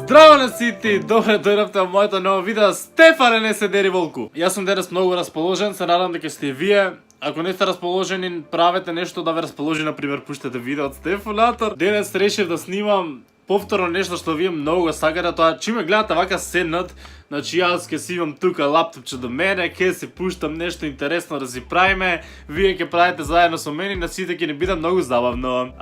Здраво на сите, добре дојдовте во моето ново видео. Стефане, не се дери волку. Јас сум денес многу расположен, се надам дека сте вие. Ако не сте расположени, правете нешто да ве расположи, например, пуштете видео од Стефанатор. Денес решив да снимам повторно нешто што вие многу сакате, тоа чиме гледате вака седнат, значи јас ќе си имам тука лаптопче до мене, ќе се пуштам нешто интересно да си правиме, вие ќе правите заедно со мене, на сите ќе ни биде многу забавно.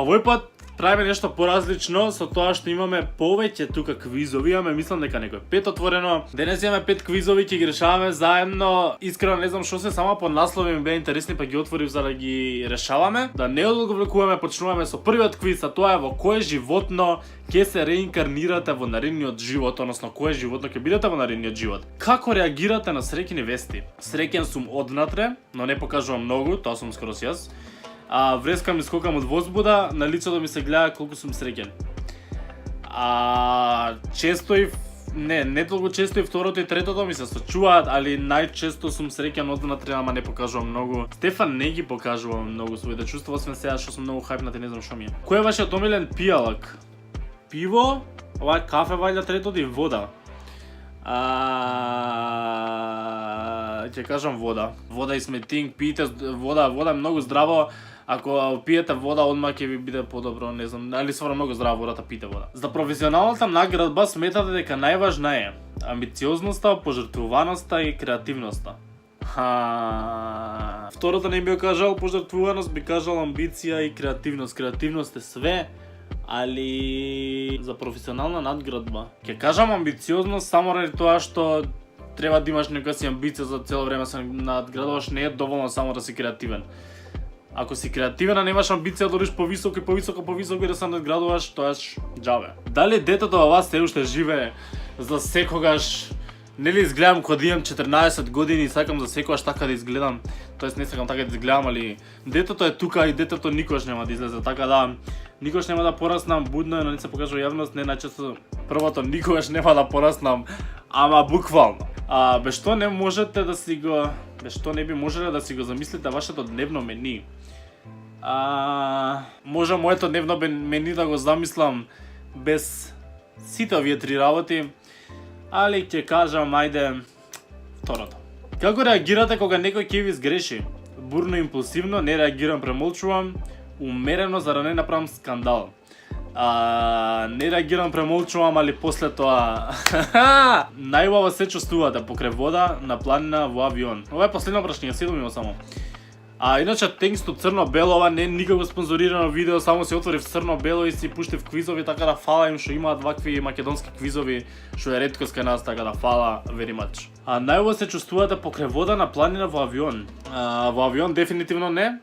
Овој пат правиме нешто поразлично со тоа што имаме повеќе тука квизови, мислам дека некој 5 отворено. Денес имаме 5 квизови, ќе ги решаваме заедно. Искрено не знам што се, само по наслови ми беа интересни, па ги отворив за да ги решаваме. Да не одговлекуваме, почнуваме со првиот квиз, а тоа е во кое животно ќе се реинкарнирате во наредниот живот, односно кое животно ќе бидете во наредниот живот. Како реагирате на среќни вести? Среќен сум однатре, но не покажувам многу, тоа сум скоро јас. Врескам и скокам од возбуда, на лицето ми се гледа колку сум среќен. Често и не толку често и второто и третото ми се сочуваат, али најчесто сум среќен однатре, ама не покажувам многу. Стефан не ги покажува многу своите чувства, освен сега што сум многу хајпнат и не знам што ми е. Кој е вашиот омилен пијалак? Пиво, ова е кафе вајда, третото и вода. Ќе кажам вода. Вода и сметинг, пиете вода, вода е многу здраво. Ако пиете вода, одма ќе ви биде подобро, не знам, али стварно многу здраво водата, пиете вода. За професионалната наградба сметате дека најважна е амбициозноста, пожртвуваноста и креативноста. Второто не би кажал пожртвуваност, би кажал амбиција и креативност. Креативност е све, али за професионална надградба ќе кажам амбициозност само ради тоа што треба да имаш некоја си амбиција за цело време се надградуваш, не е доволно само да си креативен. Ако си креативен, а немаш амбиција да одиш повисоко и да се надградуваш, тоа е џабе. Дали детето во вас се уште живее за секогаш? Нели изгледам кога имам 14 години и сакам за секогаш така да изгледам, тоест не сакам така да изгледам, али детето е тука и детето никош нема да излезе, така да никош нема да пораснам, будно е, но не се покажува јавност, не најчесто првото никогаш нема да пораснам, ама буквално. Без што не можете да си го, без што не би можеле да си го замислите вашето дневно мени? Може моето дневно мени да го замислам без сите овие три работи, али ќе кажам, ајде, второто. Како реагирате кога некој ќе ви сгреши? Бурно, импулсивно, не реагирам, премолчувам, умерено за да не направам скандал. Не реагирам, премолчувам, али после тоа најубаво се чувствувате покрај вода, на планина, во авион. Ова е последно прашање, 7 има само. Иначе текстот црно-бело, ова не е никако спонзорирано видео, само се отворив црно-бело и си пуштив квизови, така да фала им што имаат вакви македонски квизови, што е реткост кај нас, така да фала very much. Најубаво се чувствувате покрај вода, на планина, во авион. Во авион дефинитивно не.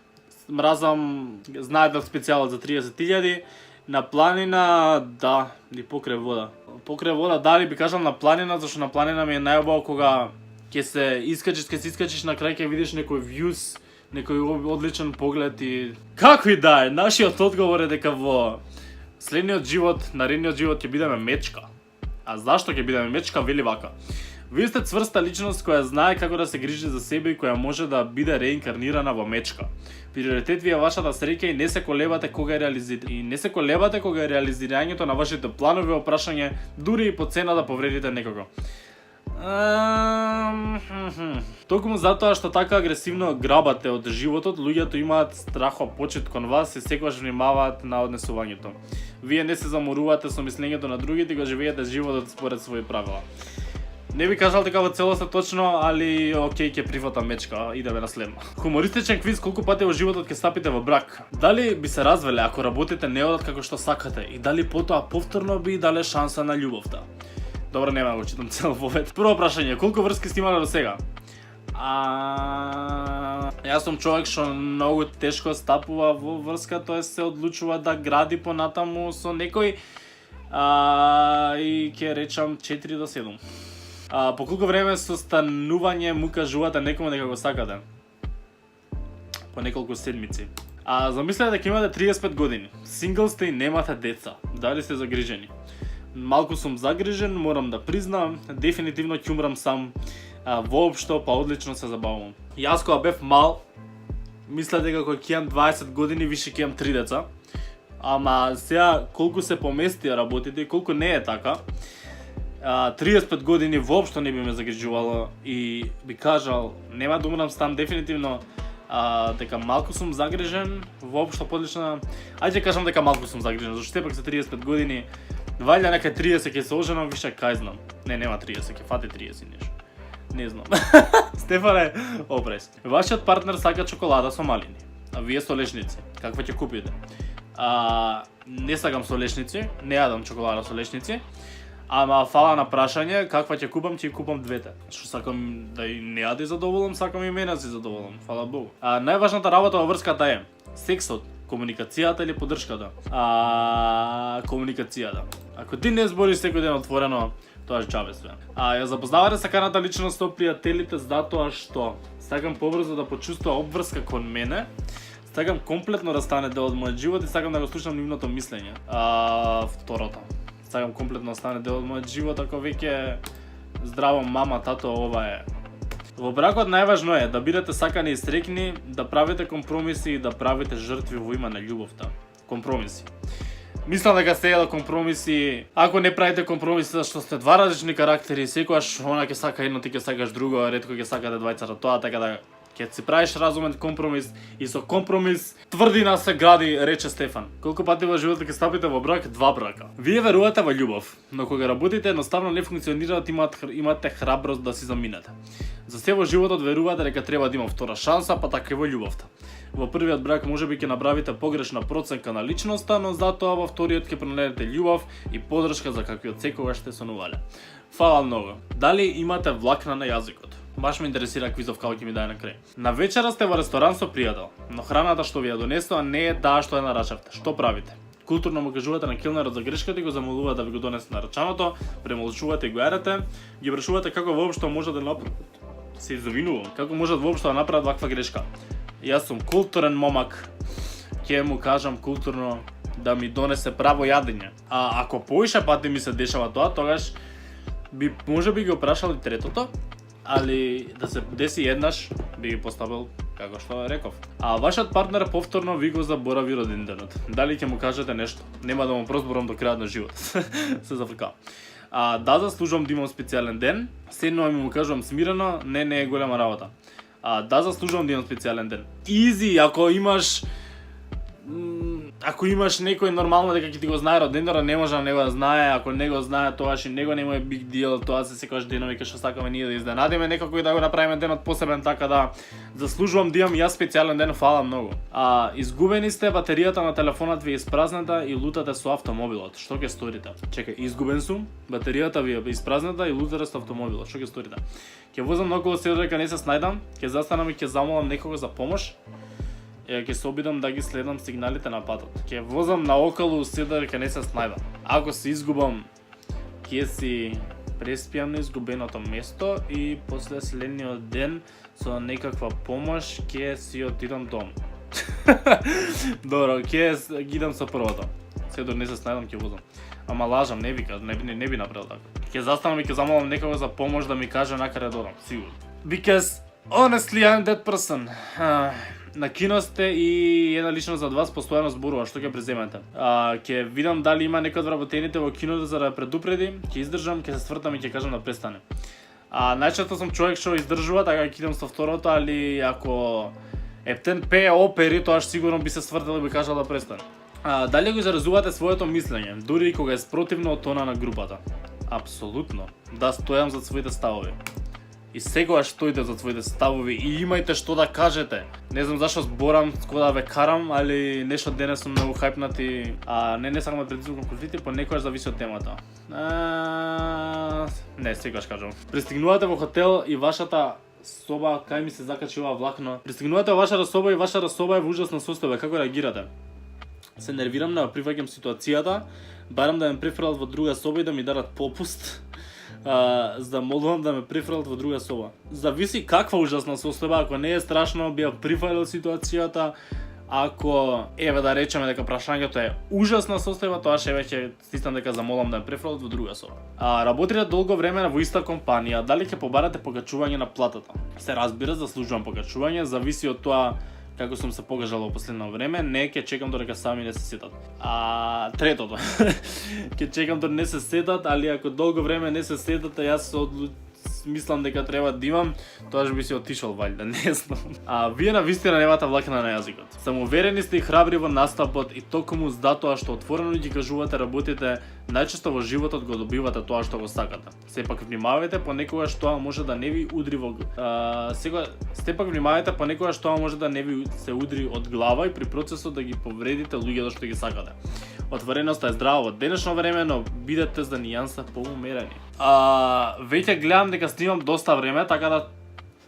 Мразам, знаете специјалот за 30.000. На планина, да, и покрај вода. Покрај вода, дали би кажал на планина, зашто на планина ми е најубаво кога ќе се искачиш на крај ќе видиш некој views, некој одличен поглед и како и да е, нашиот одговор е дека во следниот живот, наредниот живот ќе бидеме мечка. А зашто ќе бидеме мечка, вели вака. Вие сте цврста личност која знае како да се грижи за себе и која може да биде реинкарнирана во мечка. Приоритет ви е вашата среќа и не се колебате кога е реализирањето на вашите планови опрашање, дури и по цена да повредите некого. Токму затоа што така агресивно грабате од животот, луѓето имаат страхот почит кон вас и секогаш внимаваат на однесувањето. Вие не се заморувате со мислењето на другите и го живеете животот според своји правила. Не би кажал дека во целост е точно, али окей, ќе прифатам мечка, идеме на следно. Хумористичен квиз, колку пати во животот ќе стапите во брак? Дали би се развеле ако работите неодат како што сакате и дали потоа повторно би дале шанса на љубовта? Добро, нема да го читам цел вовет. Прво прашање, колку врски сте имале до сега? Јас сум човек што многу тешко стапува во врска, тоа се одлучува да гради понатаму со некој и ќе речам 4 до 7. По колку време со станување му кажувате некому дека го сакате? По неколку седмици. Замислете дека имате 35 години, сингл сте и немате деца. Дали сте загрижени? Малку сум загрижен, морам да признам, дефинитивно ќе умрам сам. Воопшто, па одлично се забавувам. Јас кога бев мал, мислев дека кога ќе имам 20 години, више ќе имам 3 деца. Ама сега колку се поместија работите и колку не е така, 35 години воопшто не би ме загрижувало и би кажал нема да умрам стан дефинитивно, дека малку сум загрижен, воопшто подлична. Ајде кажам дека малку сум загрижен, зашто сепак за 35 години, вајде нека 30 ќе се оженам, више кај знам. Не, нема 30, ќе фати 30 нешто. Не знам. Стефане, опрес. Вашиот партнер сака чоколада со малини, а вие со лешници. Каква ќе купите? Не сакам со лешници, не јадам чоколада со лешници. Ама фала на прашање, каква ќе купам, ќе купам двете. Што сакам да и не јаде задоволам, сакам и мене си задоволам. Фала Богу. Најважната работа во врската е сексот, комуникацијата или поддршката. Комуникацијата. Ако ти не збориш секој ден отворено, тоа е џабе све. Ја запознавате саканата личност со пријателите затоа што сакам побрзо да почувствува обврска кон мене. Сакам комплетно да стане дел од мојот живот и сакам да го слушам нивното мислење. Второто. Сакам комплетно да стане дел од мојот живот, ако веќе здраво мама, тато, ова е. Во бракот најважно е да бидете сакани и среќни, да правите компромиси и да правите жртви во име на љубовта. Компромиси. Мислам дека се едо компромиси, ако не правите компромиси зашто сте два различни карактери, секогаш она ќе сака едно, ти ќе сакаш друго, ретко ќе сакате двајцата тоа, така да ќе си правиш разумен компромис и со компромис тврдина се гради, рече Стефан. Колку пати во животот ќе стапите во брак? 2 брака. Вие верувате во љубов, но кога работите едноставно не функционираат, имате храброст да си заминете. За се во животот верувате дека треба да има втора шанса, па така и во љубовта. Во првиот брак можеби ќе направите погрешна проценка на личноста, но затоа во вториот ќе пронајдете љубов и поддршка за каквиот секогаш сте сонувале. Фала многу. Дали имате влакна на јазикот? Баш ме интересира квизов како ќе ми даде на крај. На вечера сте во ресторан со пријател, но храната што ви ја донесува не е таа што ја нарачавте. Што правите? Културно му кажувате на килнерот за грешката и го замолувате да ви го донесе нарачаното, премолчувате и го ерете, ги прашувате како воопшто може да направат. Се извинувам, како можат воопшто да направат ваква грешка. Јас сум културен момак, ќе му кажам културно да ми донесе право јадење. А ако поише пати ми се дешава тоа, тогаш можеби ги опрашал и третото, али да се деси еднаш би ги поставил како што реков. А вашиот партнер повторно ви го заборави роденденот. Дали ќе му кажете нешто? Нема да му прозборам до крајот на живот. Се зафркав. Да заслужувам да имам специјален ден, седнувам и му кажувам смирено, не е голема работа. Да заслужувам да имам специјален ден. Изи, ако имаш некој нормално дека ќе ти го знае роденденот, не може да не го знае, ако не го знае тогаш и него нема е big deal, тоа се секогаш денови кај што сакаме ние да изненадиме некако и да го направиме денот посебен, така да заслужувам да имам јас специјален ден, фала многу. Изгубени сте, батеријата на телефонот ви е испразната и лутате со автомобилот. Што ќе сторите? Чекај, изгубен сум, батеријата ви е испразната и лутате со автомобилот. Што ќе сторите? Ќе возам околу се дека не се снајдам, ќе застанам и ќе замолам некого за помош. Ќе се обидам да ги следам сигналите на патот. Ќе возам наоколу се дека не се снајдам. Ако се изгубам, ќе си преспијам на изгубеното место и после следниот ден со некаква помош ќе си отидам дом. Добро, ќе ги идам со првото. Се док не се снајдам ќе возам. Ама лажам, не би направил така. Ќе застанам и ќе замолам некого за помош да ми каже на каде додам, сигурно. Because honestly I'm that person. На кино сте и една личност за вас постојано зборува, што ќе преземете. Ќе видам дали има некој од вработените во киното за да предупреди, ќе издржам, ќе се свртам и ќе кажам да престане. Најчесто сум човек што издржува, така ќе идам со второто, али ако ептен пее опери, тоа сигурно би се свртел и би кажал да престане. Дали го изразувате своето мислење, дури и кога е спротивно од тона на групата? Апсолутно. Да, стојам за своите ставови. И сегогаш стоите за своите ставови и имајте што да кажете. Не знам зашто зборам, кога да ве карам, али нешто денес сум многу хајпнат и не сакам да предизвикам конфликти, понекогаш зависи од темата. Не, сегогаш кажам. Пристигнувате во хотел и вашата соба, кај ми се закачи ова влакно. Пристигнувате во вашата соба и вашата соба е во ужасна состојба, како реагирате? Се нервирам, да прифаќам ситуацијата, барам да ме префрлат во друга соба и да ми дадат попуст. За да молувам да ме прифрлат во друга соба. Зависи каква ужасна состојба, ако не е страшно, би ја прифрлил ситуацијата. Ако да речеме дека прашањето е ужасна состојба, тоа ше веќе стискам дека замолам да ме префрлат во друга соба. Работите долго време во иста компанија, дали ќе побарате покачување на платата? Се разбира, заслужувам покачување, зависи од тоа како сум се покажал во последно време, не ќе чекам додека сами не се сетат. Третото, ќе чекам додека не се сетат, али ако долго време не се сетат, јас мислам дека треба да имам, тоа би си отишол вајде, не знам. Вие навистина немате влакна на јазикот. Самоуверени сте и храбри во настапот и токму затоа што отворено ги кажувате работите, најчесто во животот го добивате тоа што го сакате. Сепак внимавајте, понекогаш тоа може да не ви удри во понекогаш тоа може да не ви се удри од глава и при процесот да ги повредите луѓето што ги сакате. Отвореноста е здрава во денешно време, но бидете за нијанса поумерени. Веќе гледам дека снимам доста време, така да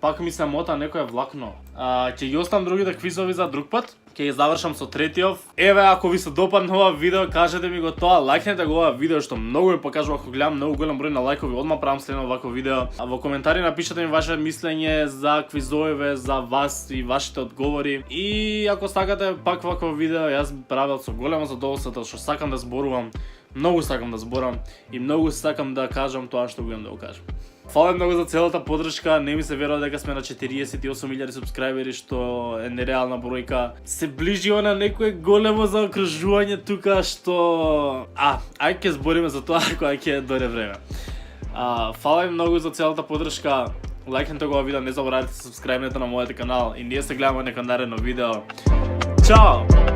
пак ми се мота некој влакно. Ќе ги оставам другите квизови за друг пат. Ќе ги завршам со третиот. Еве, ако ви се допадна ова видео, кажете ми го тоа, лајкнете го ова видео што многу ми покажува, ако гледам многу голем број на лајкови, одма правам следно вакво видео. Во коментари напишете ми ваше мислење за квизовиве, за вас и вашите одговори. И ако сакате пак вакво видео, јас правел со големо задоволство, што сакам да зборувам, многу сакам да зборам и многу сакам да кажам тоа што го имам да го кажам. Фала многу за целата поддршка, не ми се верува дека сме на 48.000 субскрајбери, што е нереална бројка. Се ближи на некое големо заокружување тука, што... ајде ќе збориме за тоа кога ќе дојде време. Фала ви многу за целата поддршка, лајкнете го ова видео, не заборавајте да се субскрајбнете на мојот канал и ние се гледаме нека наредно видео. Чао!